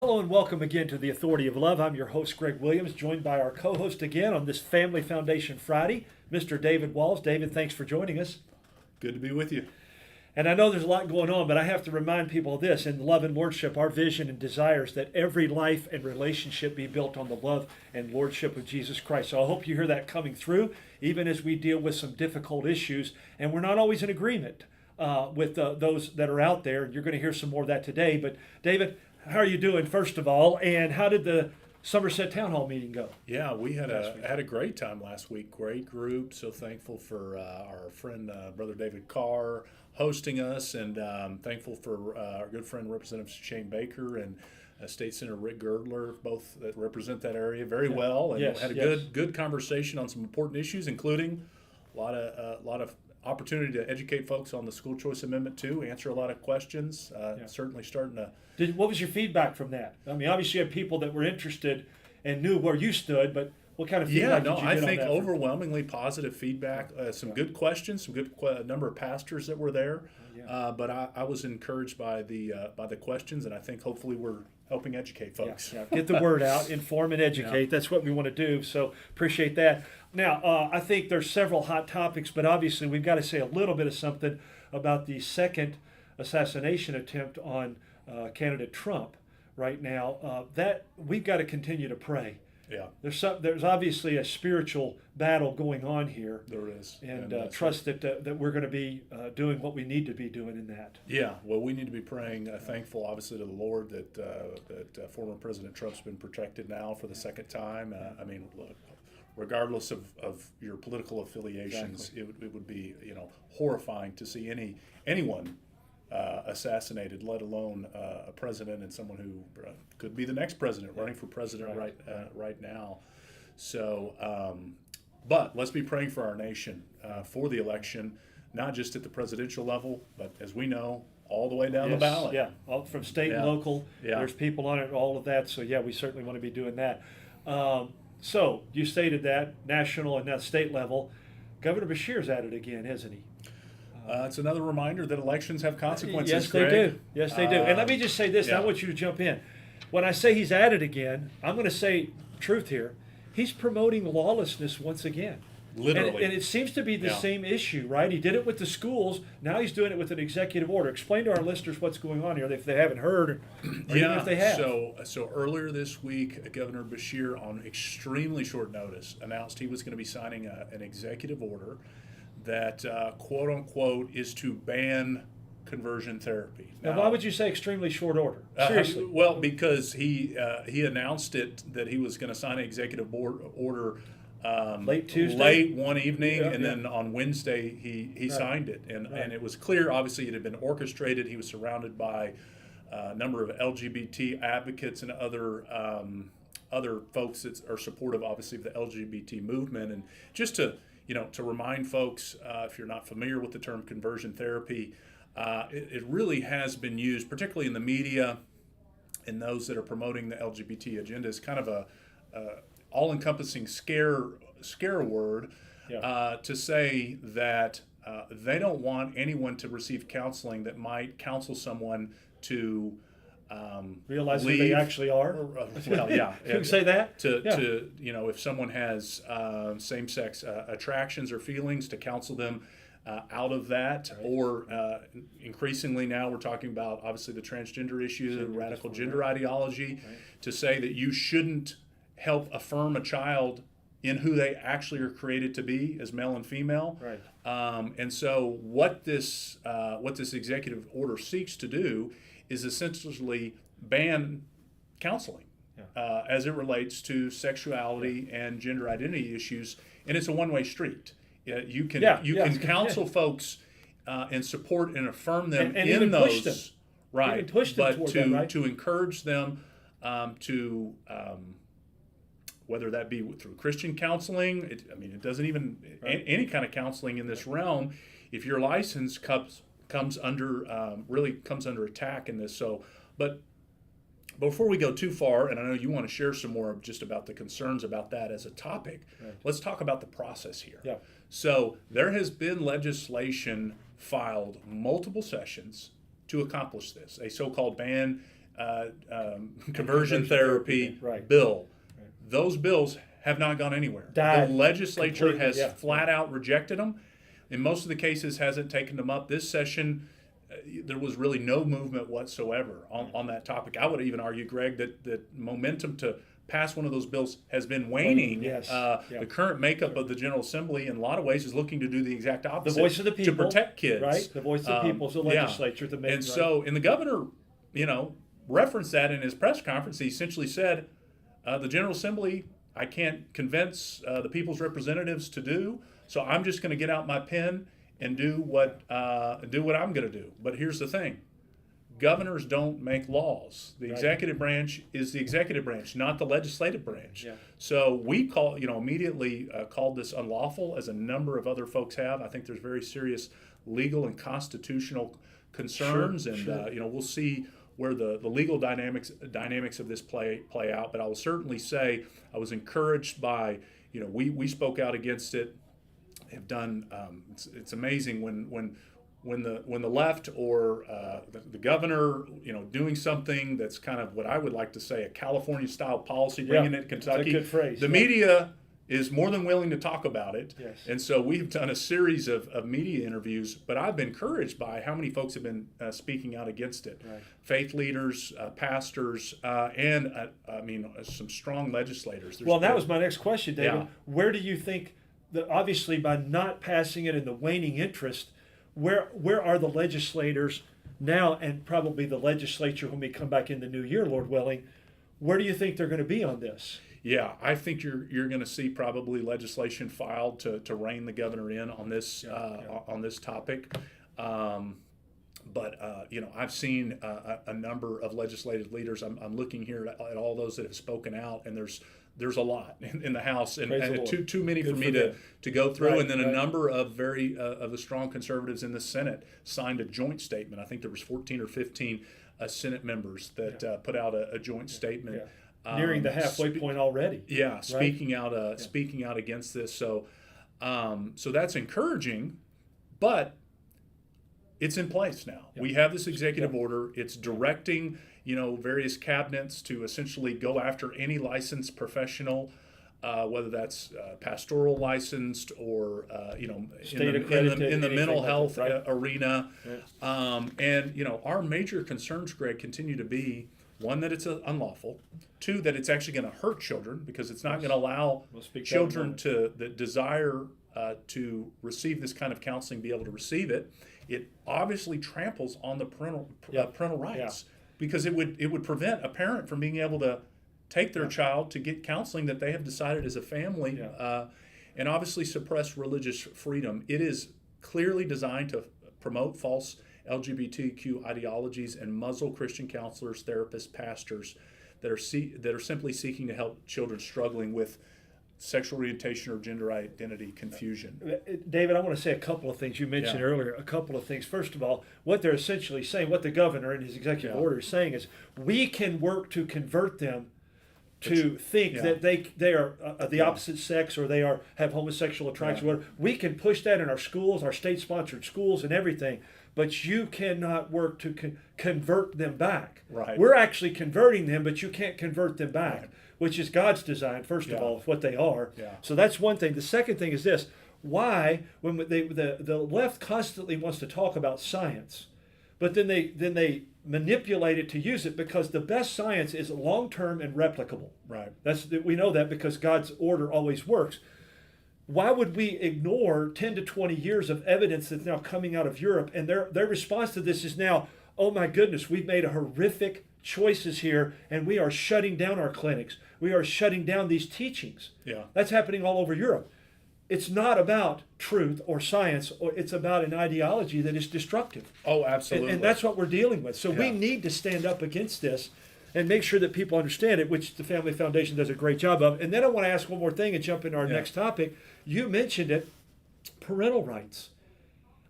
Hello and welcome again to the Authority of Love. I'm your host, Greg Williams, joined by our co-host again on this Family Foundation Friday, Mr. David Walls. David, thanks for joining us. Good to be with you. And I know there's a lot going on, but I have to remind people of this. In love and lordship, our vision and desire is that every life and relationship be built on the love and lordship of Jesus Christ. So I hope you hear that coming through, even as we deal with some difficult issues. And we're not always in agreement with those that are out there. You're going to hear some more of that today. But David, how are you doing, first of all? And how did the Somerset Town Hall meeting go? Yeah, we had a great time last week. Great group. So thankful for our friend Brother David Carr hosting us, and thankful for our good friend Representative Shane Baker and State Senator Rick Girdler, both that represent that area very well, and had a good conversation on some important issues, including a lot of opportunity to educate folks on the school choice amendment too, answer a lot of questions. Certainly starting to. What was your feedback from that? I mean, obviously you had people that were interested and knew where you stood, but what kind of feedback did you get I think on that? Overwhelmingly positive feedback. Some good questions, some good number of pastors that were there. But I was encouraged by the questions, and I think hopefully we're helping educate folks. Get the word out, inform and educate. That's what we want to do. So appreciate that. Now, I think there's several hot topics, but obviously we've got to say a little bit of something about the second assassination attempt on candidate Trump right now. That we've got to continue to pray. Yeah, there's obviously a spiritual battle going on here. There is, and trust that we're going to be doing what we need to be doing in that. Yeah, well, we need to be praying, thankful, obviously, to the Lord that former President Trump's been protected now for the second time. I mean, look, regardless of your political affiliations, it would be horrifying to see anyone assassinated, let alone a president and someone who could be the next president running for president right now. So, but let's be praying for our nation, for the election, not just at the presidential level, but as we know, all the way down the ballot. Yeah, all from state and local. There's people on it, all of that. So yeah, we certainly want to be doing that. So you stated that national and now state level. Governor Beshear's at it again, isn't he? It's another reminder that elections have consequences. Yes, Greg. they do. Yes, they do. And let me just say this. I want you to jump in. When I say he's at it again, I'm going to say truth here. He's promoting lawlessness once again. Literally. And it seems to be the same issue, right? He did it with the schools. Now he's doing it with an executive order. Explain to our listeners what's going on here if they haven't heard or even if they have. So earlier this week, Governor Beshear, on extremely short notice, announced he was going to be signing an executive order that, quote unquote, is to ban conversion therapy. Now, why would you say extremely short order? Seriously. Well, because he announced that he was going to sign an executive order late Tuesday, late one evening, and then on Wednesday he signed it, and it was clear. Obviously, it had been orchestrated. He was surrounded by a number of LGBT advocates and other folks that are supportive, obviously, of the LGBT movement. And just to remind folks, if you're not familiar with the term conversion therapy, it really has been used, particularly in the media and those that are promoting the LGBT agenda, as kind of a all-encompassing scare word to say that they don't want anyone to receive counseling that might counsel someone to realize who they actually are. Well, yeah, you can say that. To if someone has same-sex attractions or feelings, to counsel them out of that, or increasingly now we're talking about obviously the transgender issue, the radical gender ideology, to say that you shouldn't help affirm a child in who they actually are created to be as male and female. Right. And so what this executive order seeks to do is essentially ban counseling as it relates to sexuality and gender identity issues, and it's a one-way street. You can counsel folks and support and affirm them and in even those, push them. right? Even push them but to encourage them to whether that be through Christian counseling. It doesn't even any kind of counseling in this realm. If your license comes under attack in this. So, but before we go too far, and I know you want to share some more just about the concerns about that as a topic, let's talk about the process here. Yeah. So there has been legislation filed multiple sessions to accomplish this, a so-called ban conversion therapy right. bill. Those bills have not gone anywhere. Died the legislature has completely, flat out rejected them. In most of the cases, hasn't taken them up. This session, there was really no movement whatsoever on that topic. I would even argue, Greg, that momentum to pass one of those bills has been waning. Yes. The current makeup of the General Assembly, in a lot of ways, is looking to do the exact opposite. The voice of the people. To protect kids. Right? The voice of the people is the legislature. Yeah. And so, and the governor, referenced that in his press conference. He essentially said, the General Assembly, I can't convince the people's representatives to do, so I'm just going to get out my pen and do what I'm going to do. But here's the thing. Governors don't make laws. The executive branch is the executive branch, not the legislative branch. Yeah. So we immediately called this unlawful, as a number of other folks have. I think there's very serious legal and constitutional concerns, Sure. We'll see where the legal dynamics of this play out. But I will certainly say I was encouraged by, we spoke out against it. Have done. It's amazing when the left or the governor, doing something that's kind of what I would like to say a California-style policy, bringing it to Kentucky. That's a good phrase. The media is more than willing to talk about it. Yes. And so we've done a series of media interviews, but I've been encouraged by how many folks have been speaking out against it. Right. Faith leaders, pastors, and some strong legislators. Well, that was my next question, David. Yeah. Where do you think that, obviously by not passing it in the waning interest, where are the legislators now, and probably the legislature when we come back in the new year, Lord willing, where do you think they're going to be on this? Yeah, I think you're going to see probably legislation filed to rein the governor in on this on this topic. But I've seen a number of legislative leaders. I'm looking here at all those that have spoken out, and there's a lot in the House, and too many for me to go through. Right, and then right. a number of very of the strong conservatives in the Senate signed a joint statement. I think there was 14 or 15 Senate members that put out a joint statement. Yeah. Nearing the halfway point already. Yeah, right? speaking out against this. So that's encouraging, but it's in place now. Yeah. We have this executive order. It's directing, various cabinets to essentially go after any licensed professional, whether that's pastoral licensed or in the mental health arena. Right. And our major concerns, Greg, continue to be, one, that it's unlawful. Two, that it's actually going to hurt children, because it's not going to allow children that desire to receive this kind of counseling be able to receive it. It obviously tramples on the parental rights, because it would prevent a parent from being able to take their child to get counseling that they have decided as a family, and obviously suppress religious freedom. It is clearly designed to promote false LGBTQ ideologies and muzzle Christian counselors, therapists, pastors that are simply seeking to help children struggling with sexual orientation or gender identity confusion. David, I want to say a couple of things. You mentioned earlier a couple of things. First of all, what they're essentially saying, what the governor in his executive order is saying is, we can work to convert them to think that they are the opposite sex, or they have homosexual attraction. Whatever. We can push that in our schools, our state-sponsored schools and everything, but you cannot work to convert them back. Right. We're actually converting them, but you can't convert them back, which is God's design, first of all, what they are. Yeah. So that's one thing. The second thing is this. Why, when the left constantly wants to talk about science, but then they manipulate it to use it, because the best science is long-term and replicable. Right. We know that because God's order always works. Why would we ignore 10 to 20 years of evidence that's now coming out of Europe? And their response to this is now, oh my goodness, we've made a horrific choices here, and we are shutting down our clinics. We are shutting down these teachings. Yeah. That's happening all over Europe. It's not about truth or science, or it's about an ideology that is destructive. Oh, absolutely. And that's what we're dealing with. So we need to stand up against this and make sure that people understand it, which the Family Foundation does a great job of. And then I want to ask one more thing and jump into our next topic. You mentioned it, parental rights.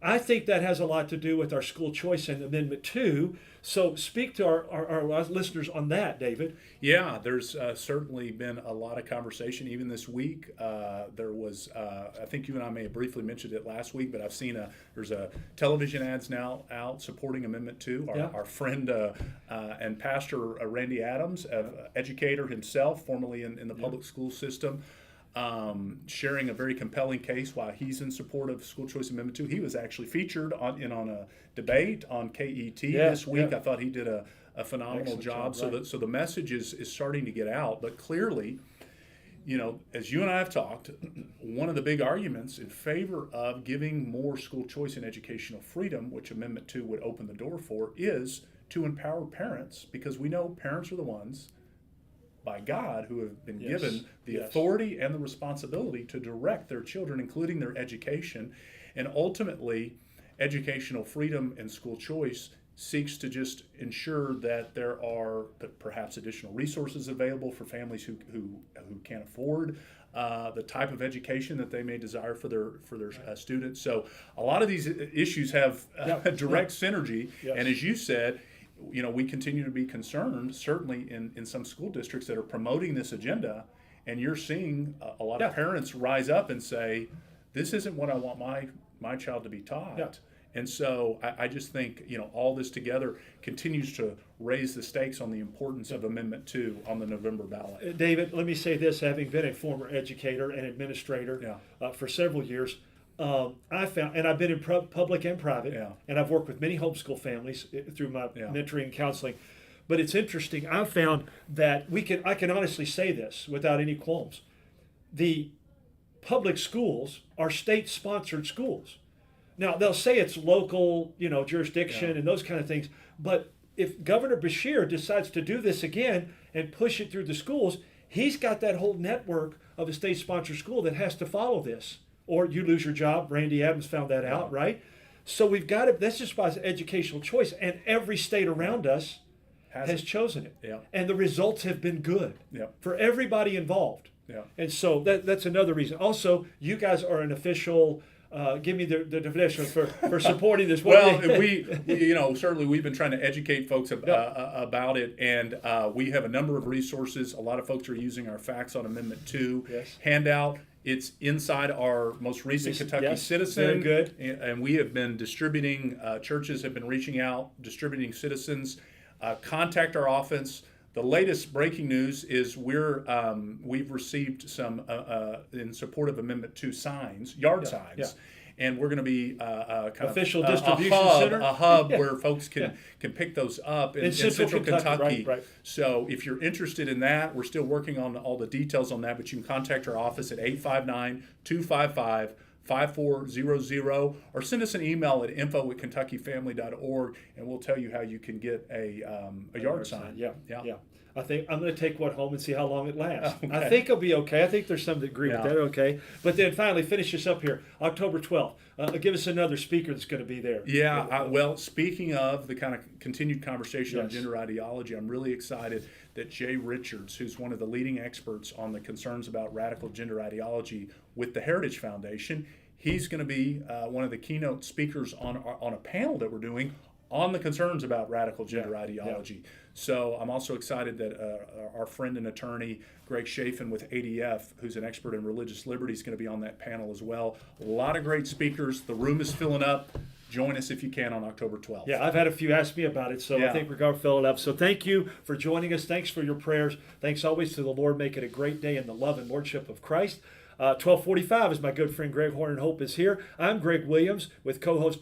I think that has a lot to do with our school choice and Amendment 2. So speak to our listeners on that, David. Yeah, there's certainly been a lot of conversation. Even this week, there was. I think you and I may have briefly mentioned it last week, but I've seen there's a television ads now out supporting Amendment 2. Our friend and pastor Randy Adams, educator himself, formerly in the public school system. Sharing a very compelling case why he's in support of School Choice Amendment 2. He was actually featured on a debate on KET this week. I thought he did a phenomenal job. Right. So the message is starting to get out. But clearly, as you and I have talked, one of the big arguments in favor of giving more school choice and educational freedom, which Amendment 2 would open the door for, is to empower parents, because we know parents are the ones by God who have been given the authority and the responsibility to direct their children, including their education. And ultimately, educational freedom and school choice seeks to just ensure that there are perhaps additional resources available for families who can't afford the type of education that they may desire for their students. So a lot of these issues have direct synergy. And as you said, we continue to be concerned, certainly in some school districts that are promoting this agenda, and you're seeing a lot of parents rise up and say, this isn't what I want my child to be taught. And so I just think, all this together continues to raise the stakes on the importance of Amendment 2 on the November ballot. David, let me say this, having been a former educator and administrator for several years, I found, and I've been in public and private, and I've worked with many homeschool families through my mentoring and counseling. But it's interesting. I've found that I can honestly say this without any qualms. The public schools are state-sponsored schools. Now they'll say it's local, jurisdiction and those kind of things. But if Governor Beshear decides to do this again and push it through the schools, he's got that whole network of a state-sponsored school that has to follow this, or you lose your job. Randy Adams found that out, right? So we've got it. That's just by educational choice, and every state around us has chosen it, and the results have been good for everybody involved. And so that's another reason. Also, you guys are an official. Give me the definition for supporting this. Well, we certainly we've been trying to educate folks about it, and we have a number of resources. A lot of folks are using our Facts on Amendment 2 handout. It's inside our most recent Kentucky Citizen. Very good. And we have been distributing, churches have been reaching out, distributing citizens. Contact our office. The latest breaking news is we've received some in support of Amendment 2 signs, yard signs. And we're going to be kind official of distribution center, a hub where folks can pick those up in Central Kentucky. Right. So if you're interested in that, we're still working on all the details on that, but you can contact our office at 859-255-5400 or send us an email at info@kentuckyfamily.org, and we'll tell you how you can get a yard sign. Yeah. I think I'm going to take one home and see how long it lasts. Okay. I think it'll be okay. I think there's some that agree with that. Okay. But then finally, finish this up here. October 12th. Give us another speaker that's going to be there. Well, speaking of the kind of continued conversation on gender ideology, I'm really excited that Jay Richards, who's one of the leading experts on the concerns about radical gender ideology with the Heritage Foundation, he's going to be one of the keynote speakers on a panel that we're doing on the concerns about radical gender ideology. So I'm also excited that our friend and attorney, Greg Chafin with ADF, who's an expert in religious liberty, is going to be on that panel as well. A lot of great speakers. The room is filling up. Join us if you can on October 12th. Yeah, I've had a few ask me about it, so I think we're going to fill it up. So thank you for joining us. Thanks for your prayers. Thanks always to the Lord. Make it a great day in the love and lordship of Christ. 12:45 is my good friend Greg Horn and Hope is here. I'm Greg Williams with co-host